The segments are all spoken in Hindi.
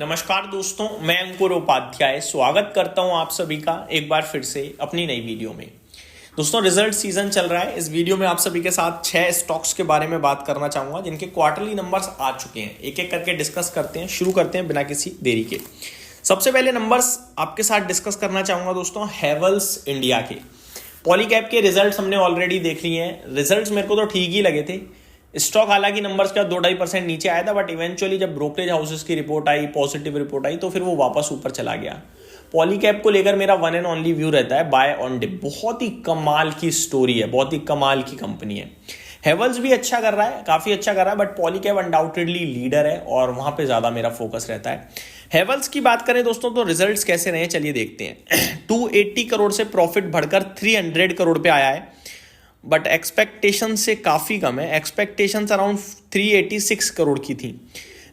नमस्कार दोस्तों, मैं अंकुर उपाध्याय स्वागत करता हूं आप सभी का एक बार फिर से अपनी नई वीडियो में। दोस्तों, रिजल्ट सीजन चल रहा है। इस वीडियो में आप सभी के साथ 6 स्टॉक्स के बारे में बात करना चाहूंगा जिनके क्वार्टरली नंबर्स आ चुके हैं। एक एक करके डिस्कस करते हैं, शुरू करते हैं बिना किसी देरी के। सबसे पहले नंबर्स आपके साथ डिस्कस करना चाहूंगा दोस्तों हैवेल्स इंडिया के। पॉलीकैब के रिजल्ट हमने ऑलरेडी देख लिए हैं। रिजल्ट मेरे को तो ठीक ही लगे थे। स्टॉक हालांकि नंबर्स का 2-2.5% नीचे आया था, बट इवेंचुअली जब ब्रोकरेज हाउसेस की रिपोर्ट आई, पॉजिटिव रिपोर्ट आई, तो फिर वो वापस ऊपर चला गया। पॉलीकैब को लेकर मेरा वन एंड ओनली व्यू रहता है बाय ऑन डिप। बहुत ही कमाल की स्टोरी है, बहुत ही कमाल की कंपनी है। हेवल्स भी अच्छा कर रहा है, काफी अच्छा कर रहा है, बट पॉलीकैब अनडाउटेडली लीडर है और वहां पे ज्यादा मेरा फोकस रहता है। हेवल्स की बात करें दोस्तों तो रिजल्ट्स कैसे रहे चलिए देखते हैं। 280 करोड़ से प्रॉफिट बढ़कर 300 करोड़ पे आया है, बट एक्सपेक्टेशन से काफ़ी कम है। एक्सपेक्टेशन अराउंड 386 करोड़ की थी।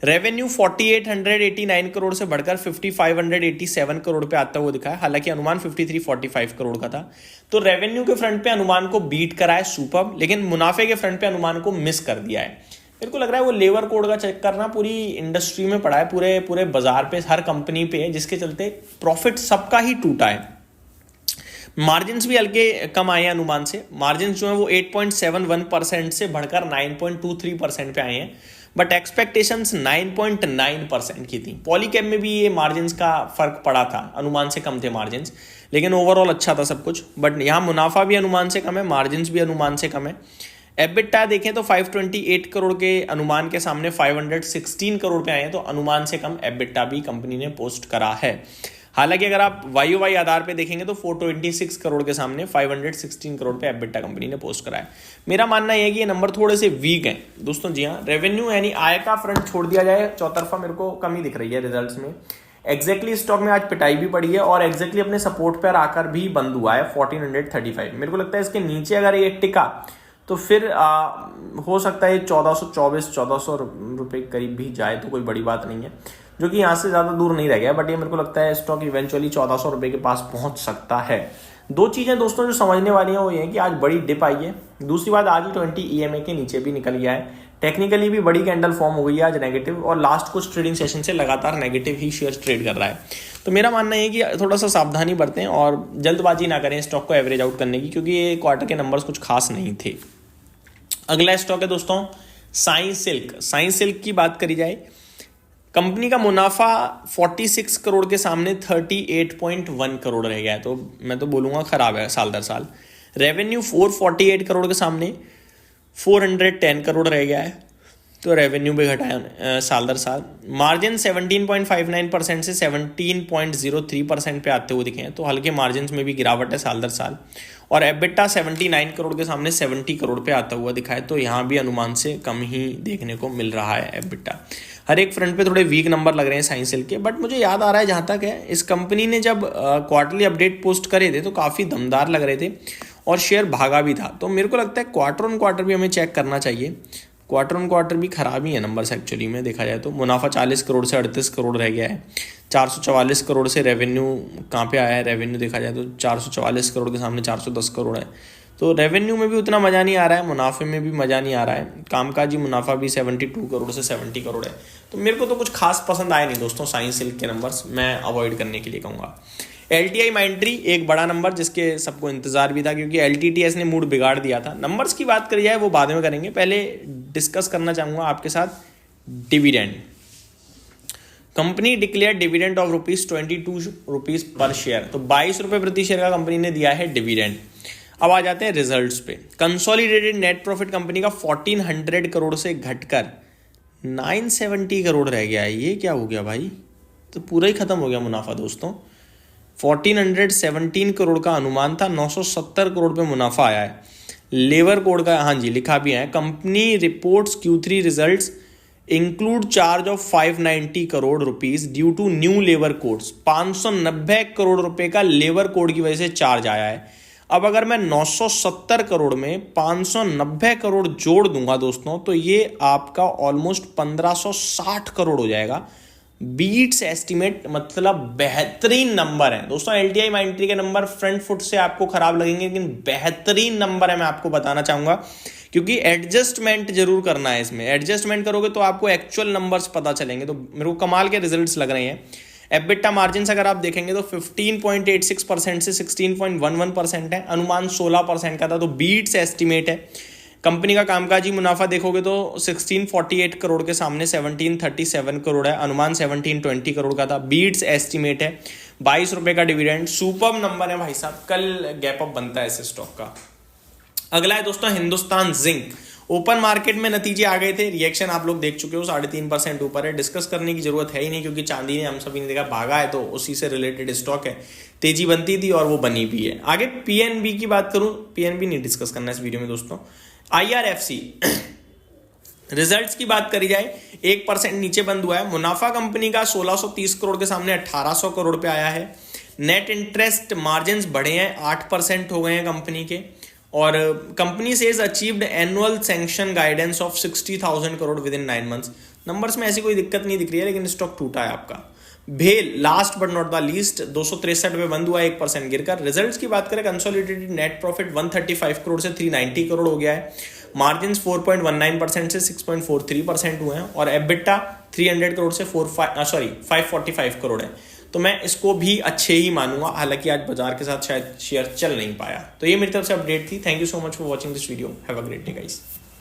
रेवेन्यू 4889 करोड़ से बढ़कर 5587 करोड़ पे आता हुआ दिखा है। हालांकि अनुमान 5345 करोड़ का था। तो रेवेन्यू के फ्रंट पे अनुमान को बीट करा है सुपर, लेकिन मुनाफे के फ्रंट पे अनुमान को मिस कर दिया है। मेरे को लग रहा है वो लेबर कोड का चेक करना पूरी इंडस्ट्री में पड़ा है, पूरे बाजार पे, हर कंपनी पे है, जिसके चलते प्रॉफिट सबका ही टूटा है। मार्जिन्स भी हल्के कम आए हैं अनुमान से। मार्जिन्स जो है वो 8.71% से बढ़कर 9.23% पे आए हैं, बट एक्सपेक्टेशंस 9.9% की थी। पॉलीकैब में भी ये मार्जिन्स का फर्क पड़ा था, अनुमान से कम थे मार्जिन्स, लेकिन ओवरऑल अच्छा था सब कुछ। बट यहाँ मुनाफा भी अनुमान से कम है, मार्जिन्स भी अनुमान से कम है। एबिटा देखें तो 528 करोड़ के अनुमान के सामने 516 करोड़ पे आए हैं, तो अनुमान से कम एबिटा भी कंपनी ने पोस्ट करा है। हालांकि अगर आप वाई आधार पे देखेंगे तो 426 करोड़ के सामने 516 करोड़ पे एबिटा कंपनी ने पोस्ट करा है। मेरा मानना यह है कि ये नंबर थोड़े से वीक हैं दोस्तों। जी हाँ, रेवेन्यू यानी आय का फ्रंट छोड़ दिया जाए, चौतरफा मेरे को कमी दिख रही है रिजल्ट्स में। एग्जैक्टली स्टॉक में आज पिटाई भी पड़ी है और एग्जैक्टली अपने सपोर्ट पर आकर भी बंद हुआ है 1435। मेरे को लगता है इसके नीचे अगर ये टिका तो फिर हो सकता है 1424-1400 रुपये करीब भी जाए, तो कोई बड़ी बात नहीं है, जो कि यहाँ से ज़्यादा दूर नहीं रह गया। बट ये मेरे को लगता है स्टॉक इवेंचुअली 1400 रुपये के पास पहुँच सकता है। दो चीज़ें दोस्तों जो समझने वाली हैं वो ये है कि आज बड़ी डिप आई है। दूसरी बात, आज ही 20 EMA के नीचे भी निकल गया है। टेक्निकली भी बड़ी कैंडल फॉर्म हो गई है आज नेगेटिव, और लास्ट कुछ ट्रेडिंग सेशन से लगातार नेगेटिव ही शेयर ट्रेड कर रहा है। तो मेरा मानना है कि थोड़ा सा सावधानी बरतें और जल्दबाजी ना करें स्टॉक को एवरेज आउट करने की, क्योंकि ये क्वार्टर के नंबर्स कुछ खास नहीं थे। अगला स्टॉक है दोस्तों साई सिल्क। साई सिल्क की बात करी जाए, कंपनी का मुनाफा 46 करोड़ के सामने 38.1 करोड़ रह गया है, तो मैं तो बोलूँगा खराब है साल दर साल। रेवेन्यू 448 करोड़ के सामने 410 करोड़ रह गया है, तो रेवेन्यू भी घटाया साल दर साल। मार्जिन 17.59% से 17.03% पे आते हुए दिखे हैं, तो हल्के मार्जिन में भी गिरावट है साल दर साल। और एबिटा 79 करोड़ के सामने 70 करोड़ पे आता हुआ दिखा है, तो यहाँ भी अनुमान से कम ही देखने को मिल रहा है एबिटा। हर एक फ्रंट पे थोड़े वीक नंबर लग रहे हैं साइंस सिल्क के। बट मुझे याद आ रहा है जहाँ तक है, इस कंपनी ने जब क्वार्टरली अपडेट पोस्ट करे थे तो काफ़ी दमदार लग रहे थे और शेयर भागा भी था। तो मेरे को लगता है क्वार्टर ऑन क्वार्टर भी हमें चेक करना चाहिए। क्वार्टर ऑन क्वार्टर भी खराब ही है नंबर्स एक्चुअली में देखा जाए तो। मुनाफा 40 करोड़ से 38 करोड़ रह गया है। 444 करोड़ से रेवेन्यू कहाँ पे आया है, रेवेन्यू देखा जाए तो 444 करोड़ के सामने 410 करोड़ है। तो रेवेन्यू में भी उतना मज़ा नहीं आ रहा है, मुनाफे में भी मज़ा नहीं आ रहा है। कामकाजी मुनाफा भी 72 करोड़ से 70 करोड़ है। तो मेरे को तो कुछ खास पसंद आए नहीं दोस्तों साई सिल्क के नंबर्स, मैं अवॉइड करने के लिए कहूँगा। LTI माइंट्री एक बड़ा नंबर जिसके सबको इंतजार भी था, क्योंकि LTTS ने मूड बिगाड़ दिया था। नंबर्स की बात करी जाए वो बाद में करेंगे, पहले डिस्कस करना चाहूँगा आपके साथ dividend. Company declare dividend of ₹22 पर शेयर, तो 22 रुपये प्रति शेयर का कंपनी ने दिया है डिविडेंड। अब आ जाते हैं रिजल्ट्स पे। कंसोलिडेटेड नेट प्रॉफिट कंपनी का 1400 करोड़ से घटकर 970 करोड़ रह गया है। ये क्या हो गया भाई, तो पूरा ही खत्म हो गया मुनाफा दोस्तों। 1417 करोड़ का अनुमान था, 970 करोड़ पे मुनाफा आया है। लेबर कोड का हाँ जी लिखा भी है, company reports Q3 results include charge of 590 crore rupees due to new labour codes. 590 crore रुपए का लेबर कोड की वजह से चार्ज आया है। अब अगर मैं 970 करोड़ में 590 करोड़ जोड़ दूंगा दोस्तों, तो ये आपका ऑलमोस्ट 1560 करोड़ हो जाएगा। बीट्स एस्टिमेट, मतलब बेहतरीन नंबर है दोस्तों। LTI माइंट्री के नंबर फ्रंट फुट से आपको खराब लगेंगे, लेकिन बेहतरीन नंबर है। मैं आपको बताना चाहूंगा क्योंकि एडजस्टमेंट जरूर करना है इसमें, एडजस्टमेंट करोगे तो आपको एक्चुअल नंबर्स पता चलेंगे। तो मेरे को कमाल के रिजल्ट्स लग रहे हैं। एबिटा मार्जिन अगर आप देखेंगे तो 15.86% से 16.11% है, अनुमान 16% का था, तो बीट्स एस्टिमेट है। कंपनी का कामकाजी मुनाफा देखोगे तो 1648 करोड़ के सामने 1737 करोड़ है, अनुमान 1720 करोड़ का था, बीट्स एस्टिमेट है। 22 रुपए का डिविडेंड, सुपर्ब नंबर है भाई साहब, कल गैप अप बनता है इस स्टॉक का। अगला है दोस्तों हिंदुस्तान जिंक। ओपन मार्केट में नतीजे आ गए थे, रिएक्शन आप लोग देख चुके हो, 3.5% ऊपर है, डिस्कस करने की जरूरत है ही नहीं क्योंकि चांदी ने, हम सभी ने देखा, भागा है, तो उसी से रिलेटेड स्टॉक है, तेजी बनती थी और वो बनी भी है। आगे पीएनबी की बात करूं, पीएनबी नहीं डिस्कस करना इस वीडियो में दोस्तों। आईआरएफसी रिजल्ट्स की बात करी जाए 1% नीचे बंद हुआ है। मुनाफा कंपनी का 1630 करोड़ के सामने 1800 करोड़ पे आया है। नेट इंटरेस्ट मार्जिन्स बढ़े हैं, 8% हो गए हैं कंपनी के। और company says achieved annual sanction guidance of 60,000 crore with in 9 months. Numbers में ऐसी कोई दिक्कत नहीं दिख रही है, लेकिन स्टॉक टूटा है आपका। भेल last but not the least 263 पे बंद हुआ है, 1% गिरकर। रिजल्ट्स की बात करें, कंसोलिडेटेड नेट प्रॉफिट 135 करोड़ से 390 करोड़ हो गया है। मार्जिन्स 4.19% से 6.43% हुए हैं। और एबिटा 300 करोड़ से 545 करोड़ है। तो मैं इसको भी अच्छे ही मानूंगा, हालांकि आज बाजार के साथ शायद शेयर चल नहीं पाया। तो ये मेरी तरफ से अपडेट थी। Thank you so much for watching this video. Have a great day guys.